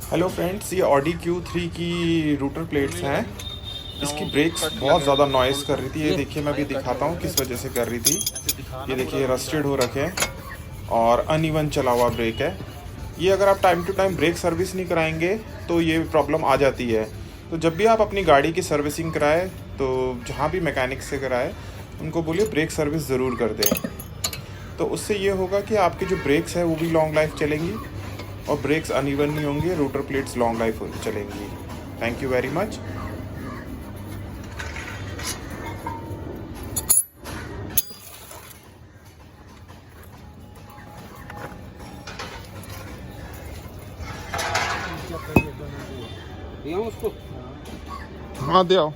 Hello friends, ये Audi Q3 की router plates हैं। इसकी ब्रेक्स बहुत ज़्यादा नॉइज़ कर रही थी। ये देखिए, मैं भी दिखाता हूँ किस वजह से कर रही थी। ये देखिए, रस्टेड हो रखे हैं और अनइवन चला हुआ ब्रेक है। ये अगर आप time to time brake service नहीं कराएंगे तो ये प्रॉब्लम आ जाती है। तो जब भी आप अपनी गाड़ी की सर्विसिंग कराएं तो जहाँ भी मैकेनिक से कराएं उनको बोलिए ब्रेक सर्विस ज़रूर कर दें। तो उससे ये होगा कि आपके जो ब्रेक्स हैं वो भी लॉन्ग लाइफ चलेंगी और ब्रेक्स अनइवन नहीं होंगे, रोटर प्लेट्स लॉन्ग लाइफ चलेंगी। Thank you very much. दिया उसको। हाँ, दे आओ।